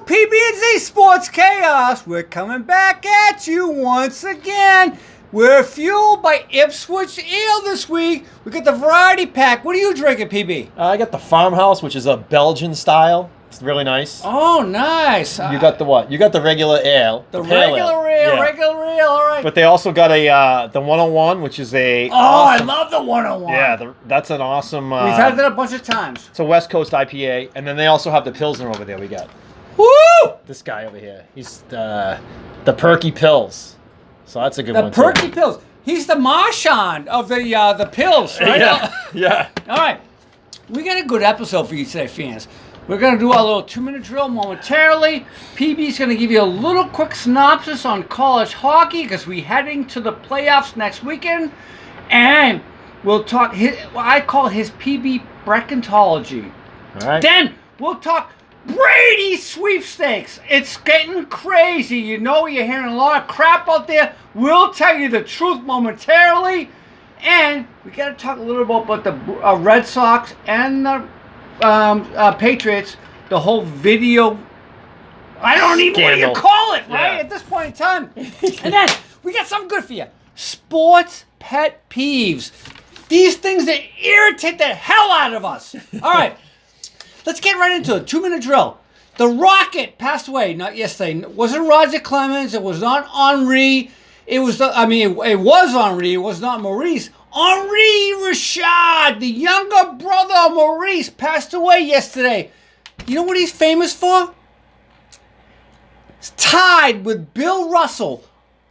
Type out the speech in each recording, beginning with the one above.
PB&Z Sports Chaos. We're coming back at you once again. We're fueled by Ipswich Ale this week. We got the variety pack. What are you drinking, PB? I got the Farmhouse, which is a Belgian style. It's really nice. Oh, nice. You got the what? You got the regular ale. The pale regular ale, Yeah. regular ale, all right. But they also got the 101, which is a I love the 101. Yeah, that's an awesome. We've had that a bunch of times. It's a West Coast IPA, and then they also have the Pilsner over there. We got Woo! this guy over here. He's the Perky Pills. So that's a good one. The Perky Pills. He's the Marshawn of the pills, right? Yeah. All right. We got a good episode for you today, fans. We're going to do our little 2-minute drill momentarily. PB's going to give you a little quick synopsis on college hockey because we're heading to the playoffs next weekend. And we'll talk, I call his PB Breckentology. All right. Then we'll talk Brady sweepstakes. It's getting crazy. You know you're hearing a lot of crap out there. We'll tell you the truth momentarily. And we got to talk a little bit about the Red Sox and the Patriots, the whole video, I don't even know what you call it, right? Yeah. At this point in time. And then we got something good for you. Sports pet peeves. These things that irritate the hell out of us. All right. Let's get right into it. 2-minute drill. The Rocket passed away, not yesterday. It wasn't Roger Clemens. It was not Henri. It was Henri. It was not Maurice. Henri Richard, the younger brother of Maurice, passed away yesterday. You know what he's famous for? It's tied with Bill Russell.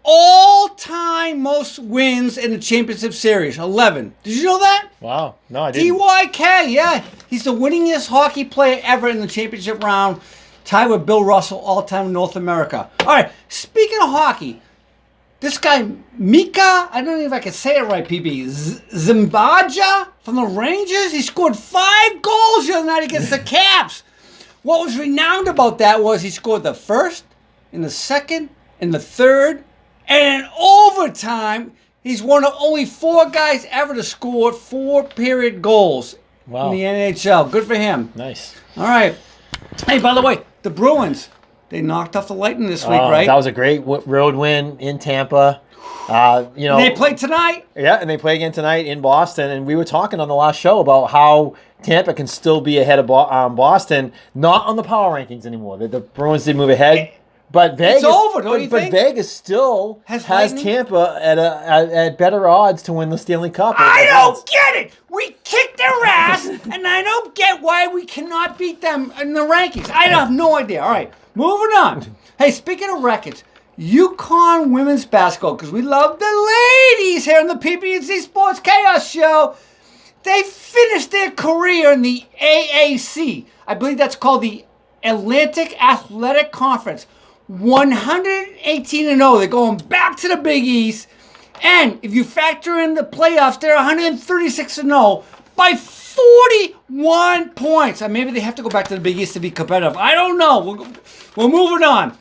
All-time most wins in the championship series, 11. Did you know that? Wow. No, I didn't. TYK, yeah. He's the winningest hockey player ever in the championship round, tied with Bill Russell, all-time in North America. All right, speaking of hockey, this guy, Mika, I don't know if I can say it right, PB, Zibanejad from the Rangers, he scored 5 goals the other night against the Caps. What was renowned about that was he scored the first, and the second, and the third, and in overtime, he's one of only 4 guys ever to score 4-period goals in the NHL. Good for him. Nice. All right. Hey, by the way, the Bruins, they knocked off the Lightning this week, right? That was a great road win in Tampa. They play tonight. Yeah, and they play again tonight in Boston. And we were talking on the last show about how Tampa can still be ahead of Boston, not on the power rankings anymore. The Bruins did move ahead. But Vegas, it's over, don't you think? But Vegas still has Tampa at better odds to win the Stanley Cup. I don't get it. We kicked their ass, and I don't get why we cannot beat them in the rankings. I have no idea. All right, moving on. Hey, speaking of records, UConn women's basketball, because we love the ladies here on the PB&Z Sports Chaos Show. They finished their career in the AAC. I believe that's called the Atlantic Athletic Conference. 118-0. They're going back to the Big East. And if you factor in the playoffs, they're 136-0 by 41 points. And maybe they have to go back to the Big East to be competitive. I don't know. We're moving on.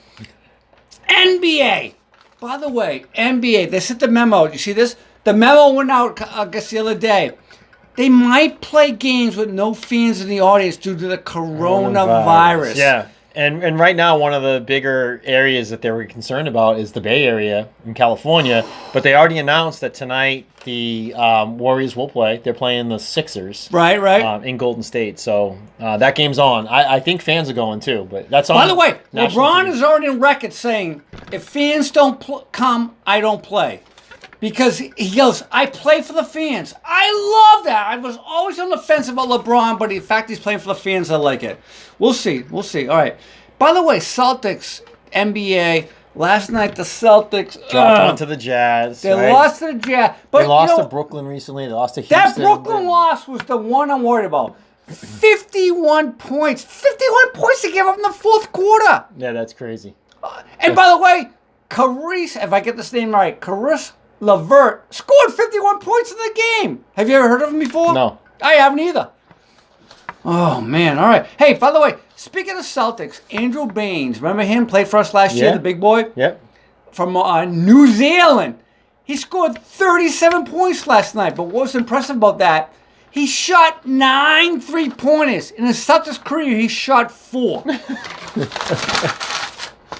NBA. By the way, NBA, they sent the memo. You see this? The memo went out, I guess, the other day. They might play games with no fans in the audience due to the coronavirus. Yeah. And right now, one of the bigger areas that they were concerned about is the Bay Area in California. But they already announced that tonight the Warriors will play. They're playing the Sixers. Right. In Golden State. So that game's on. I think fans are going too. But that's on. By the way, LeBron TV. is already in record saying, if fans don't come, I don't play. Because he goes, I play for the fans. I love that. I was always on the fence about LeBron, but the fact he's playing for the fans, I like it. We'll see. All right. By the way, Celtics, NBA, last night the Celtics dropped onto the Jazz. They lost to the Jazz. But they lost to Brooklyn recently. They lost to Houston. That Brooklyn loss was the one I'm worried about. 51 points. 51 points to give up in the fourth quarter. Yeah, that's crazy. And by the way, Caris, if I get this name right, Caris LeVert scored 51 points in the game. Have you ever heard of him before? No. I haven't either. Oh, man. All right. Hey, by the way, speaking of Celtics, Andrew Baines, remember him? Played for us last year, the big boy? Yep. From New Zealand. He scored 37 points last night. But what was impressive about that, He shot 9 3-pointers. In his Celtics career, he shot 4.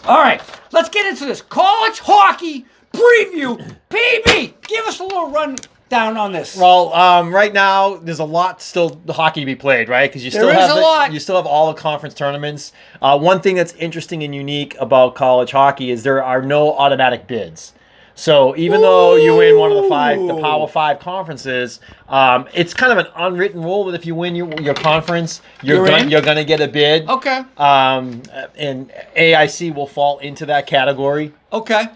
All right, let's get into this. College hockey preview. PB, give us a little rundown on this. Well, right now there's a lot still hockey to be played, right? Because you still There is have a lot. you still have all the conference tournaments. One thing that's interesting and unique about college hockey is there are no automatic bids. So even though you win one of the Power 5 conferences, it's kind of an unwritten rule that if you win your conference, you're gonna get a bid. Okay. And AIC will fall into that category. Okay.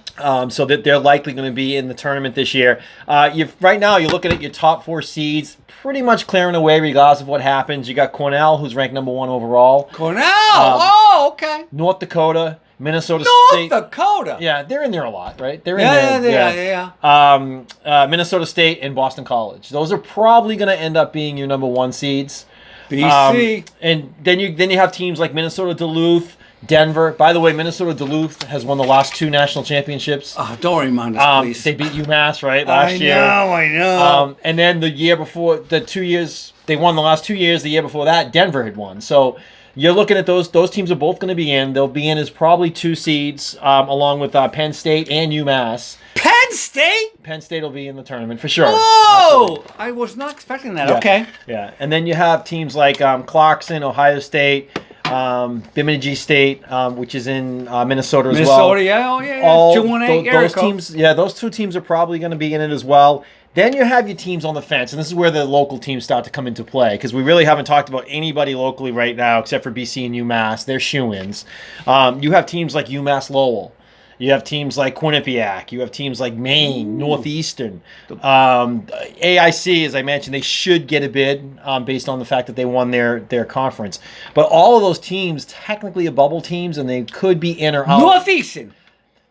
So that they're likely going to be in the tournament this year. Right now, you're looking at your top 4 seeds, pretty much clearing away regardless of what happens. You got Cornell, who's ranked number 1 overall. Cornell. Okay. North Dakota, Minnesota State. North Dakota. Yeah, they're in there a lot, right? They're in Yeah. Minnesota State and Boston College. Those are probably going to end up being your number 1 seeds. BC. And then you have teams like Minnesota Duluth, Denver. By the way, Minnesota Duluth has won the last 2 national championships. Oh, don't remind us, please. They beat UMass, right, last year. I know. And then the year before, they won the last 2 years. The year before that, Denver had won. So you're looking at those teams are both going to be in. They'll be in as probably 2 seeds, along with Penn State and UMass. Penn State? Penn State will be in the tournament for sure. Oh, I was not expecting that. Yeah. Okay. Yeah, and then you have teams like Clarkson, Ohio State, Bemidji State, which is in Minnesota as well. Minnesota, yeah. 218 those teams, those 2 teams are probably going to be in it as well. Then you have your teams on the fence, and this is where the local teams start to come into play, because we really haven't talked about anybody locally right now except for BC and UMass. They're shoo-ins. You have teams like UMass Lowell. You have teams like Quinnipiac. You have teams like Maine, Northeastern. AIC, as I mentioned, they should get a bid based on the fact that they won their conference. But all of those teams technically are bubble teams, and they could be in or out. Northeastern,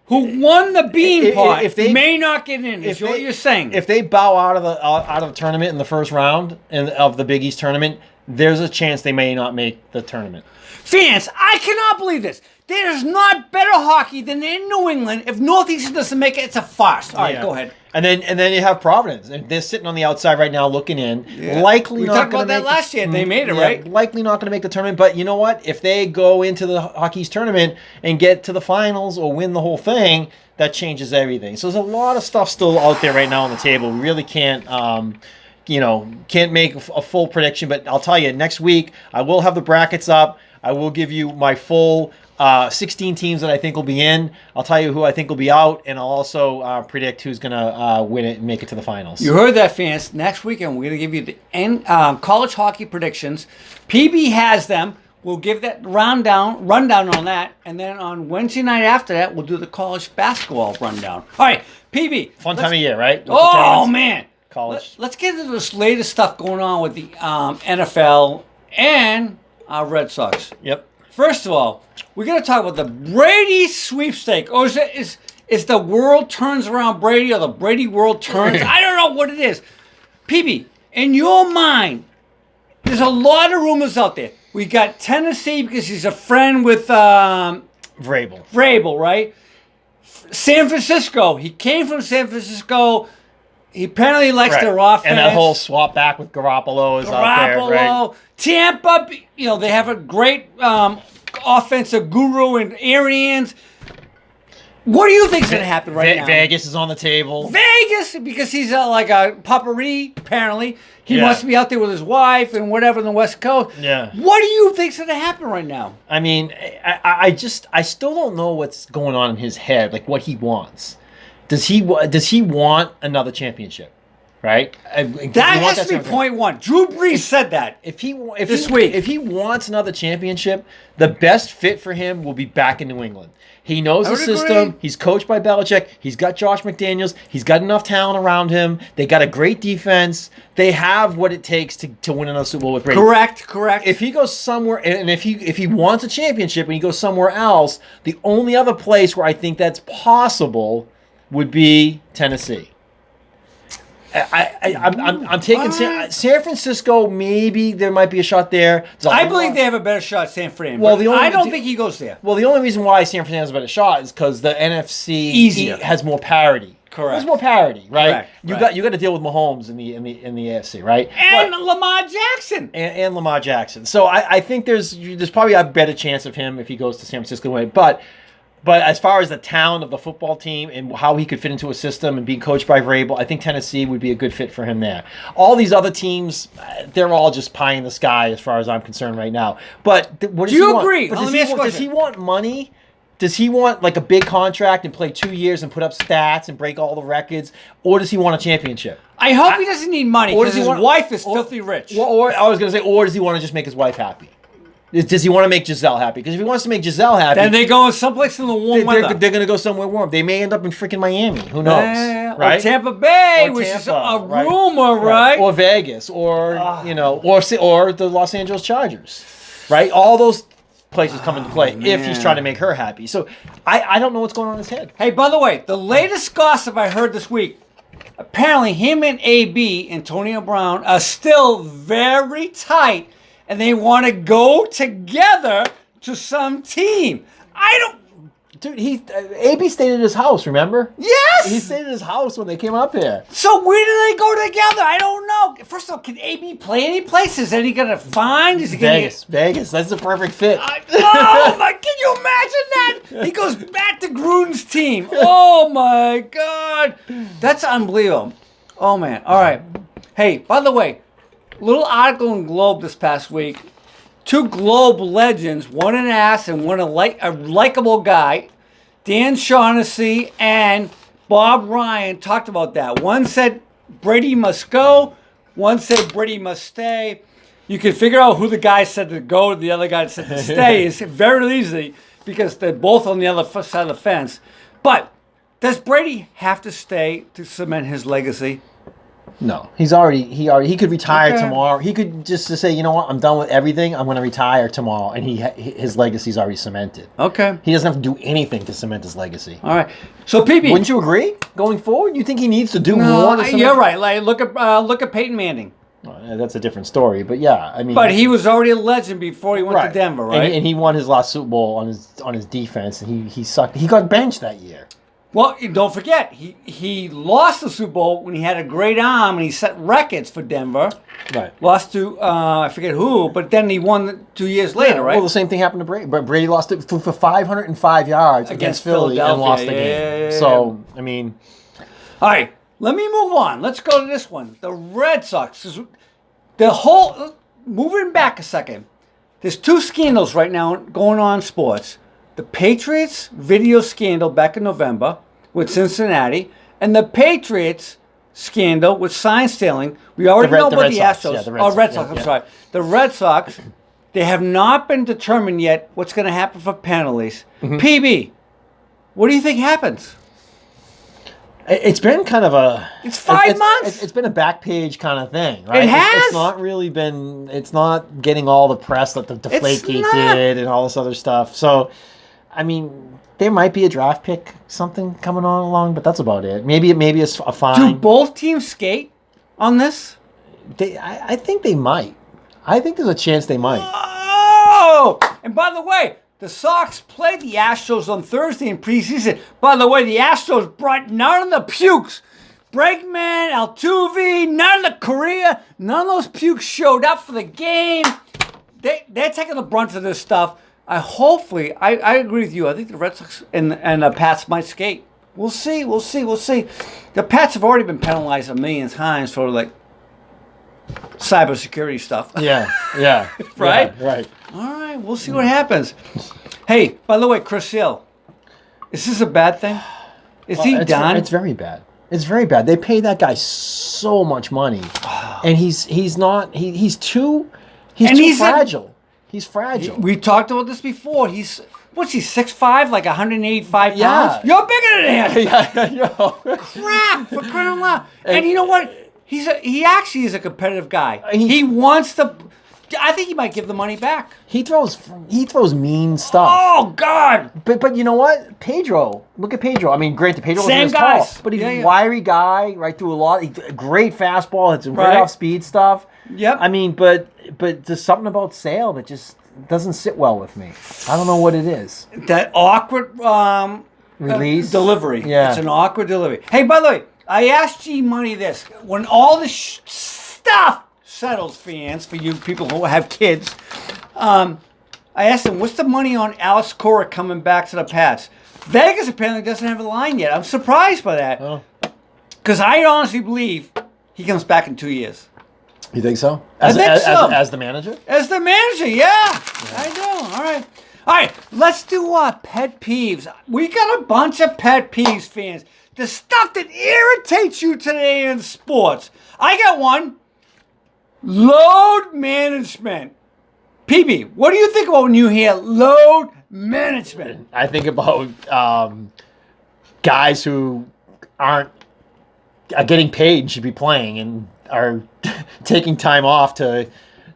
who won the bean pot, if they may not get in. Is what you're saying. If they bow out of the tournament in the first round of the Big East tournament, there's a chance they may not make the tournament. Fans, I cannot believe this. There's not better hockey than in New England. If Northeastern doesn't make it, it's a farce. All right, go ahead. And then you have Providence. They're sitting on the outside right now, looking in. Yeah. Likely we not talked going to about make that last year. They made it, right? Likely not going to make the tournament. But you know what? If they go into the Hockey's tournament and get to the finals or win the whole thing, that changes everything. So there's a lot of stuff still out there right now on the table. We really can't. Can't make a full prediction. But I'll tell you, next week I will have the brackets up. I will give you my full 16 teams that I think will be in. I'll tell you who I think will be out, and I'll also predict who's going to win it and make it to the finals. You heard that, fans. Next weekend, we're going to give you the college hockey predictions. PB has them. We'll give that rundown on that, and then on Wednesday night after that, we'll do the college basketball rundown. All right, PB. Fun time of year, right? Oh, man. College. Let's get into this latest stuff going on with the NFL and our Red Sox. Yep. First of all, we're going to talk about the Brady sweepstake. Or is the world turns around Brady or the Brady world turns? I don't know what it is. PB, in your mind, there's a lot of rumors out there. We got Tennessee because he's a friend with Vrabel, right? San Francisco. He came from San Francisco. He apparently likes their offense. And that whole swap back with Garoppolo is out there, right? Tampa, they have a great offensive guru in Arians. What do you think is going to happen right now? Vegas is on the table. Vegas, because he's like a potpourri, apparently. He must be out there with his wife and whatever on the West Coast. Yeah. What do you think is going to happen right now? I mean, I still don't know what's going on in his head, like what he wants. Does he want another championship? Right? That has to be point one. Drew Brees said that. If he wants another championship, the best fit for him will be back in New England. He knows the system. Agree. He's coached by Belichick. He's got Josh McDaniels. He's got enough talent around him. They got a great defense. They have what it takes to win another Super Bowl with Brady. Correct. If he goes somewhere, and if he wants a championship and he goes somewhere else, the only other place where I think that's possible would be Tennessee. I'm taking San Francisco. Maybe there might be a shot there. I believe they have a better shot, San Fran. Well, I don't think he goes there. Well, the only reason why San Fran has a better shot is because the NFC has more parity. Correct. There's more parity, right? Correct, You right. got to deal with Mahomes in the AFC, right? And Lamar Jackson. And Lamar Jackson. So I think there's probably a better chance of him if he goes to San Francisco way. But as far as the talent of the football team and how he could fit into a system and being coached by Vrabel, I think Tennessee would be a good fit for him there. All these other teams, they're all just pie in the sky as far as I'm concerned right now. But what does Do you he want? agree? But Let me ask you a does he question. want money? Does he want like a big contract and play 2 years and put up stats and break all the records? Or does he want a championship? I hope he doesn't need money Or because does he his want- wife is or- filthy rich. Or I was going to say, or does he want to just make his wife happy? Does he want to make Giselle happy? Because if he wants to make Giselle happy, Then they go someplace in the warm they're weather. going to go somewhere warm. They may end up in freaking Miami. Who knows? Or Right? Tampa Bay, Or which is Tampa, a right. rumor, right? Or Vegas, or or the Los Angeles Chargers, right? All those places come into play if he's man. trying to make her happy. So I don't know what's going on in his head. Hey, by the way, the latest gossip I heard this week, apparently him and AB, Antonio Brown, are still very tight, and they want to go together to some team. I don't... Dude, AB stayed at his house, remember? Yes! He stayed at his house when they came up here. So where do they go together? I don't know. First of all, can AB play any place? Is he going to find? Is he going to... Vegas. That's the perfect fit. Oh my! Can you imagine that? He goes back to Gruden's team. Oh my God, that's unbelievable. Oh man! All right. Hey, by the way, little article in Globe this past week. Two Globe legends, one an ass and one a likable guy. Dan Shaughnessy and Bob Ryan talked about that. One said Brady must go. One said Brady must stay. You can figure out who the guy said to go, the other guy said to stay. It's very easy because they're both on the other side of the fence. But does Brady have to stay to cement his legacy? No, he could retire Okay. tomorrow. He could just say, you know what, I'm done with everything. I'm going to retire tomorrow, and his legacy's already cemented. Okay. He doesn't have to do anything to cement his legacy. All right. So, PB. Wouldn't you agree? Going forward, you think he needs to do more? No, To cement- you're right. Like, look at Peyton Manning. Well, that's a different story, but yeah, I mean. But he was already a legend before he went right. to Denver, right? And he won his last Super Bowl on his defense, and he sucked. He got benched that year. Well, don't forget, he lost the Super Bowl when he had a great arm and he set records for Denver. Right. Lost to, I forget who, but then he won 2 years later, right? Well, the same thing happened to Brady. But Brady lost it for 505 yards against Philly and Philadelphia. lost the game. Yeah. So, I mean. All right, let me move on. Let's go to this one. The Red Sox. Moving back a second, there's two scandals right now going on in sports. The Patriots video scandal back in November with Cincinnati, and the Patriots scandal with sign stealing. We already know about Red the Sox. Astros. Yeah, the Red Oh, Sox. Red Sox, Yeah, I'm yeah. sorry. The Red Sox, they have not been determined yet what's going to happen for penalties. Mm-hmm. PB, what do you think happens? It's been kind of a. It's 5 months. It's been a back page kind of thing, right? It has? It's not really been. It's not getting all the press that the Deflategate not. did and all this other stuff. So, I mean, there might be a draft pick, something coming on along, but that's about it. Maybe it's a Do fine. both teams skate on this? I think they might. I think there's a chance they might. Oh! And by the way, the Sox played the Astros on Thursday in preseason. By the way, the Astros brought none of the pukes. Bregman, Altuve, none of the Correa, none of those pukes showed up for the game. They're taking the brunt of this stuff. I agree with you. I think the Red Sox and the Pats might skate. We'll see. The Pats have already been penalized a million times for like cybersecurity stuff. Yeah. Right? Yeah, right. All right, we'll see what happens. Hey, by the way, Chris Hill, is this a bad thing? Is he done? It's very bad. It's very bad. They pay that guy so much money, and he's too fragile. He's fragile. We talked about this before. What's he, 6'5", like 185 Yeah. pounds? You're bigger than him. Yeah. Crap, for crying out loud. And you know what? He actually is a competitive guy. He- He wants to. I think he might give the money back. He throws mean stuff. Oh God! But you know what? Pedro. Look at Pedro. I mean, granted, Pedro wasn't Same as guys. tall, but he's Yeah, a yeah. wiry guy, right? Through a lot. Great fastball. Had some great Right. off speed stuff. Yep. I mean, but there's something about Sale that just doesn't sit well with me. I don't know what it is. That awkward Release? Delivery. Yeah. It's an awkward delivery. Hey, by the way, I asked G Money this. When all the stuff settles, fans, for you people who have kids, I asked him, what's the money on Alex Cora coming back to the Pats? Vegas apparently doesn't have a line yet. I'm surprised by that. Oh. Because I honestly believe he comes back in 2 years. You think so? I think so. As the manager? As the manager, yeah. I do. All right. All right, let's do pet peeves. We got a bunch of pet peeves, fans. The stuff that irritates you today in sports. I got one. Load management. PB, what do you think about when you hear load management? I think about guys who are getting paid and should be playing and are taking time off to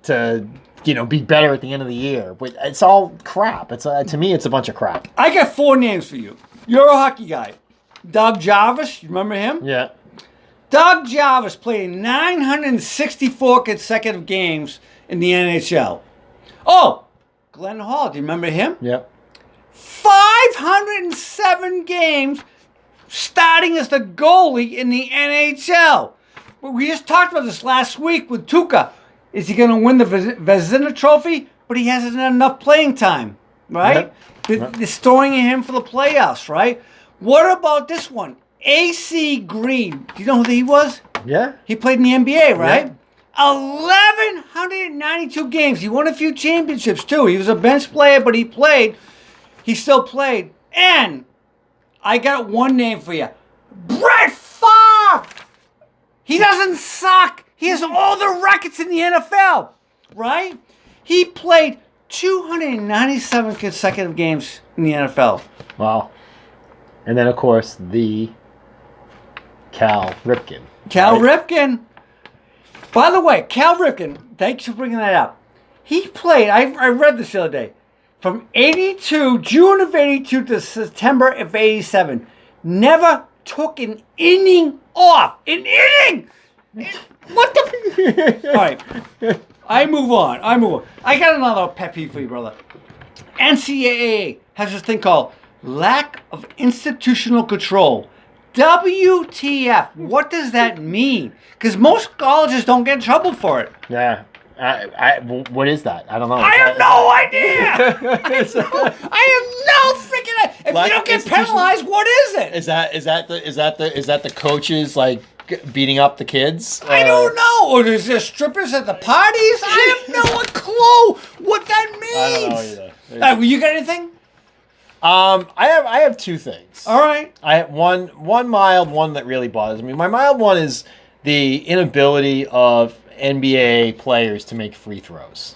be better at the end of the year. But it's all crap. It's to me, it's a bunch of crap. I got 4 names for you. You're a hockey guy. Doug Jarvis, you remember him? Yeah. Doug Jarvis played 964 consecutive games in the NHL. Oh, Glenn Hall, do you remember him? Yep. 507 games starting as the goalie in the NHL. But we just talked about this last week with Tuukka. Is he going to win the Vezina Trophy? But he hasn't had enough playing time, right? Yep. They're storing him for the playoffs, right? What about this one? AC Green. Do you know who he was? Yeah. He played in the NBA, right? Yeah. 1,192 games. He won a few championships, too. He was a bench player, but he played. He still played. And I got one name for you. Brett Favre! He doesn't suck. He has all the records in the NFL, right? He played 297 consecutive games in the NFL. Wow. And then, of course, the Cal Ripken. Cal Ripken. By the way, Cal Ripken, thanks for bringing that up. He played, I read this the other day, from June of 82 to September of 87. Never took an inning off. An inning! What the? All right. I move on. I got another pet peeve for you, brother. NCAA has this thing called lack of institutional control. WTF? What does that mean? Because most colleges don't get in trouble for it. Yeah. What is that? I don't know. I have no idea. I have no freaking idea. If you don't get penalized, what is it? Is that the coaches like beating up the kids? I don't know. Or is there strippers at the parties? I have no clue what that means. I don't know either. Well, you got anything? I have 2 things. All right. I have one mild one that really bothers me. My mild one is the inability of NBA players to make free throws.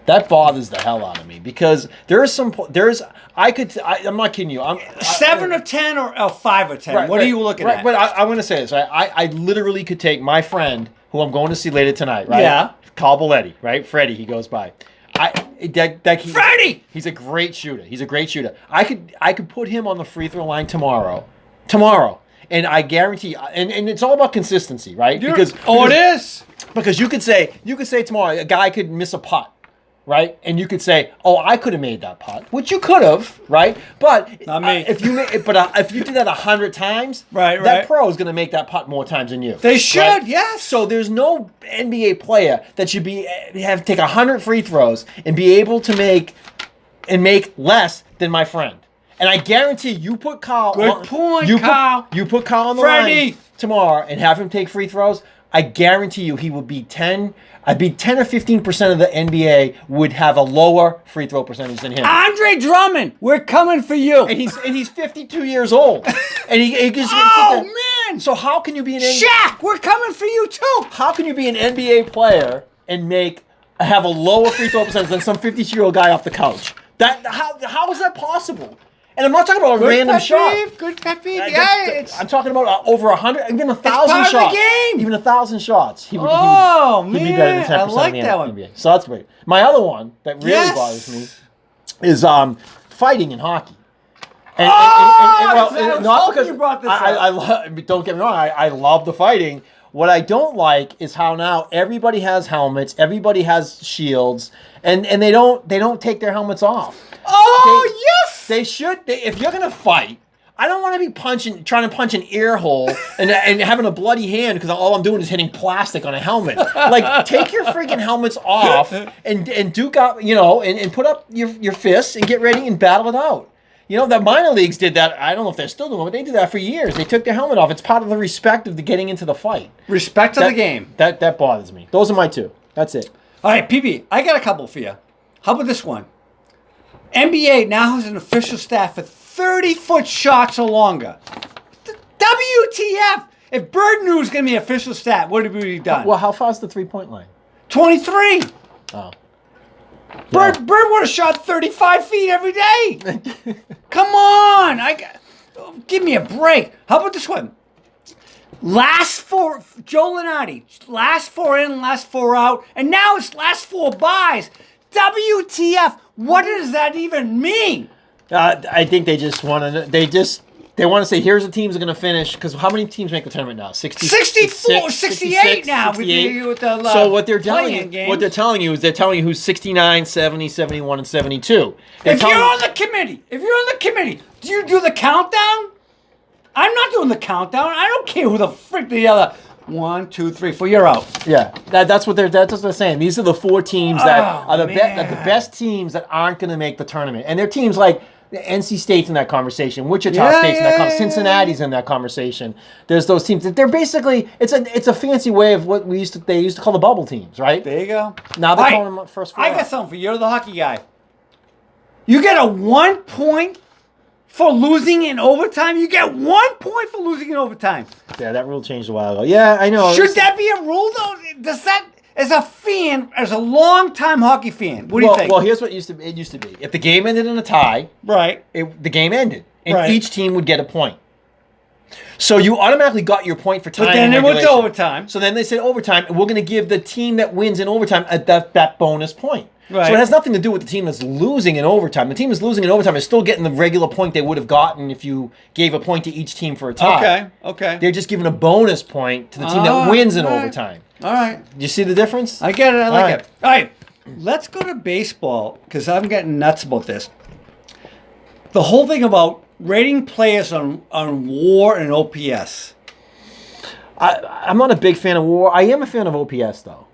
That bothers the hell out of me because I'm not kidding you. 7 of 10 or 5 of 10. What are you looking at? But I want to say this. I literally could take my friend who I'm going to see later tonight. Right? Yeah. Carl Belletti. Right. Freddie. He goes by. Freddie! He's a great shooter. I could put him on the free throw line tomorrow, and I guarantee. And it's all about consistency, right? It is. Because you could say tomorrow a guy could miss a putt, right? And you could say, "Oh, I could have made that putt," which you could have, right? But not me. If you did that 100 times, that pro is going to make that putt more times than you. They should, right? yes. So there's no NBA player that should have to take 100 free throws and be able to make less than my friend. And I guarantee you put Carl. Good point, Carl. You put Carl on the line tomorrow and have him take free throws. I guarantee you he will be 10 or 15% of the NBA would have a lower free throw percentage than him. Andre Drummond, we're coming for you. And he's 52 years old. And he just man. So how can you be an Shaq, we're coming for you too. How can you be an NBA player and have a lower free throw percentage than some 52-year-old guy off the couch? How is that possible? And I'm not talking about a random shot. Good pet peeve. Yeah, I'm talking about over 100, even 1,000 part shots. of the game. Even 1,000 shots. He'd be better than 10% I like of the that one. NBA. So that's great. My other one that really bothers me is fighting in hockey. You brought this up. Don't get me wrong. I love the fighting. What I don't like is how now everybody has helmets, everybody has shields, and they don't take their helmets off. Yes. They should. If you're gonna fight, I don't want to be trying to punch an ear hole and having a bloody hand because all I'm doing is hitting plastic on a helmet. Like, take your freaking helmets off and duke up, and put up your fists and get ready and battle it out. The minor leagues did that. I don't know if they're still doing it, but they did that for years. They took their helmet off. It's part of the respect of getting into the fight. Respect to the game. That bothers me. Those are my two. That's it. All right, PB, I got a couple for you. How about this one? NBA now has an official stat for 30-foot shots or longer. WTF? If Bird knew was going to be an official stat, what have we done? Well, how far is the three-point line? 23. Oh. Bird would have shot 35 feet every day. Come on. Give me a break. How about this one? Joe Lunardi, last four in, last four out, and now it's last four buys. WTF? What does that even mean? I think they just want to. They want to say, here's the teams that are going to finish. Because how many teams make the tournament now? 64, 68 now. 68. With the, so what they're telling you is they're telling you who's 69, 70, 71, and 72. If you're on the committee, do you do the countdown? I'm not doing the countdown. I don't care who the frick the other 1, 2, 3, 4. You're out. Yeah, that's what they're saying. These are the four teams that are the best teams that aren't going to make the tournament, and they're teams like NC State's in that conversation, Wichita State's in that conversation, Cincinnati's in that conversation. There's those teams that they're basically it's a fancy way of what they used to call the bubble teams, right? There you go. Now they're calling them first four. I got something for you. You're the hockey guy. You get a 1 point for losing in overtime. You get 1 point for losing in overtime. Yeah, that rule changed a while ago. Yeah, I know. Should that be a rule though? Does that? As a fan, as a long-time hockey fan, what do you think? Well, here's what it used to be. If the game ended in a tie, right, the game ended, and each team would get a point. So you automatically got your point for time. But then it went to overtime. So then they said overtime, and we're going to give the team that wins in overtime that bonus point. Right. So it has nothing to do with the team that's losing in overtime. The team that's losing in overtime is still getting the regular point they would have gotten if you gave a point to each team for a tie. Okay. They're just giving a bonus point to the team that wins in overtime. All right. You see the difference? I get it. I like it. All right. Let's go to baseball because I'm getting nuts about this. The whole thing about rating players on WAR and OPS. I'm not a big fan of WAR. I am a fan of OPS, though.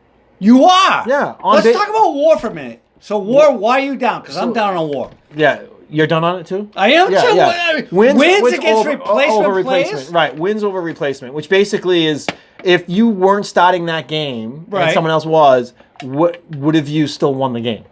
You are? Yeah. Let's talk about WAR for a minute. So WAR, why are you down? Because I'm down on WAR. Yeah. You're done on it, too? I am, too. Yeah. Wins against replacement players? Right. Wins over replacement, which basically is if you weren't starting that game and someone else was, would have you still won the game?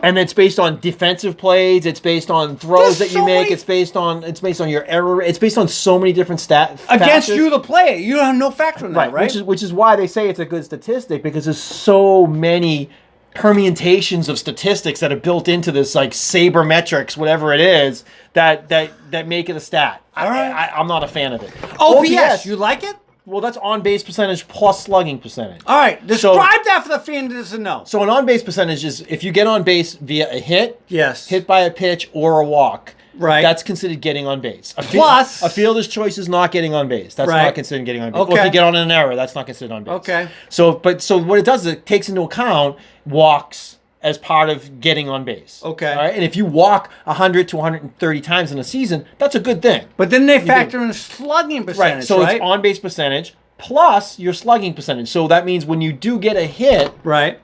And it's based on defensive plays. It's based on throws that you make. It's based on your error. It's based on so many different stats against you, the player. You have no factor in that, right? Which is why they say it's a good statistic because there's so many permutations of statistics that are built into this, like sabermetrics, whatever it is, that make it a stat. All right. I'm not a fan of it. OPS, you like it? Well, that's on-base percentage plus slugging percentage. All right, describe that for the fan that doesn't know. So an on-base percentage is if you get on base via a hit, hit by a pitch, or a walk. Right. That's considered getting on base. A fielder's choice is not getting on base. That's not considered getting on base. Okay. Or if you get on an error, that's not considered on base. Okay. So what it does is it takes into account walks as part of getting on base. Okay. All right. And if you walk 100 to 130 times in a season, that's a good thing. But then they factor in slugging percentage, right? So it's on base percentage plus your slugging percentage. So that means when you do get a hit, right?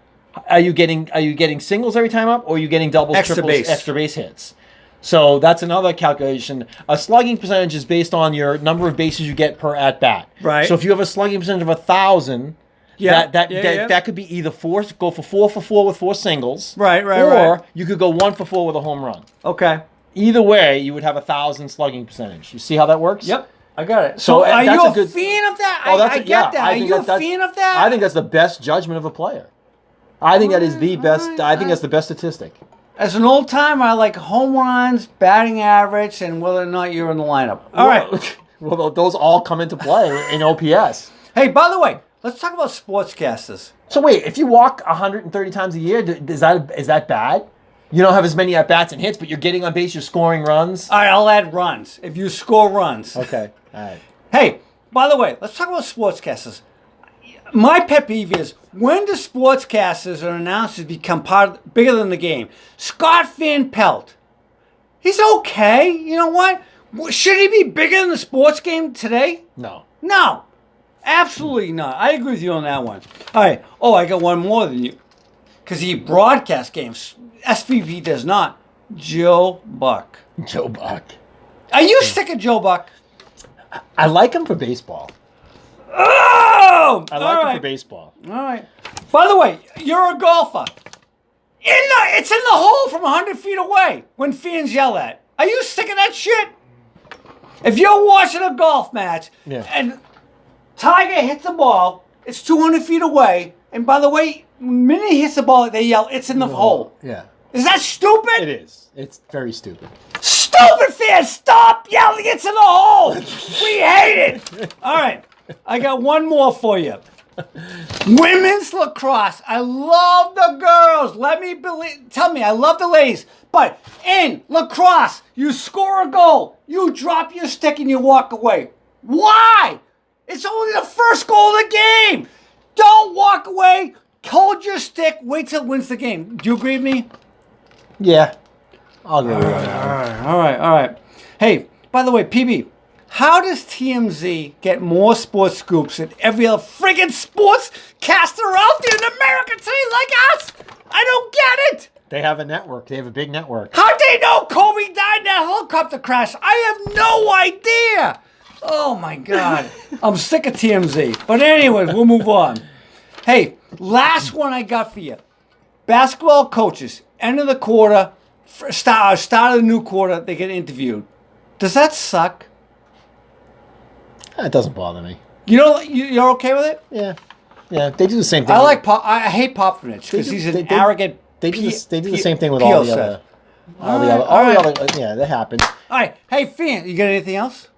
Are you getting singles every time up, or are you getting doubles, triples, extra base hits? So that's another calculation. A slugging percentage is based on your number of bases you get per at bat. Right. So if you have a slugging percentage of 1,000, that could be either go for 4 for 4 with 4 singles, or you could go 1 for 4 with a home run. Okay. Either way, you would have 1,000 slugging percentage. You see how that works? Yep. I got it. So are you a fan of that? I get that. Are you a fan of that? I think that's the best judgment of a player. I think that is the best. I think that's the best statistic. As an old timer, I like home runs, batting average, and whether or not you're in the lineup. All right. Well, those all come into play in OPS. Hey, by the way, let's talk about sportscasters. So wait, if you walk 130 times a year, is that bad? You don't have as many at bats and hits, but you're getting on base, you're scoring runs. All right, I'll add runs. If you score runs. Okay. All right. Hey, by the way, let's talk about sportscasters. My pet peeve is when do sportscasters or announcers become bigger than the game? Scott Van Pelt. He's okay. You know what? Should he be bigger than the sports game today? No. No, absolutely not. I agree with you on that one. All right. Oh, I got one more than you. Because he broadcasts games. SVP does not. Joe Buck. Joe Buck. Are you sick of Joe Buck? I like him for baseball. Oh! I like him for baseball. All right. By the way, you're a golfer. It's in the hole from 100 feet away when fans yell at. Are you sick of that shit? If you're watching a golf match and Tiger hits the ball, it's 200 feet away, and by the way, the minute he hits the ball, they yell, it's in the hole. Yeah. Is that stupid? It is. It's very stupid. Stupid fans, stop yelling, it's in the hole. We hate it. All right. I got one more for you. Women's lacrosse. I love the girls. Tell me, I love the ladies. But in lacrosse, you score a goal, you drop your stick and you walk away. Why? It's only the first goal of the game. Don't walk away. Hold your stick. Wait till it wins the game. Do you agree with me? Yeah. I'll agree with that. All right. Hey, by the way, PB, how does TMZ get more sports scoops than every other friggin' sportscaster out there in America today like us? I don't get it. They have a network. They have a big network. How'd they know Kobe died in that helicopter crash? I have no idea. Oh, my God. I'm sick of TMZ. But anyways, we'll move on. Hey, last one I got for you. Basketball coaches, end of the quarter, start of the new quarter, they get interviewed. Does that suck? It doesn't bother me. You know, you're okay with it? Yeah. Yeah, they do the same thing. I hate Popovich because he's an arrogant. They do the same thing with all the other. Yeah, that happens. All right. Hey, fan, you got anything else?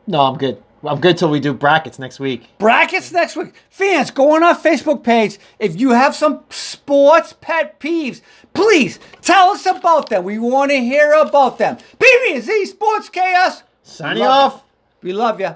No, I'm good. I'm good till we do brackets next week. Brackets next week. Fans, go on our Facebook page. If you have some sports pet peeves, please tell us about them. We want to hear about them. PB&Z Sports Chaos. Signing off. We love you.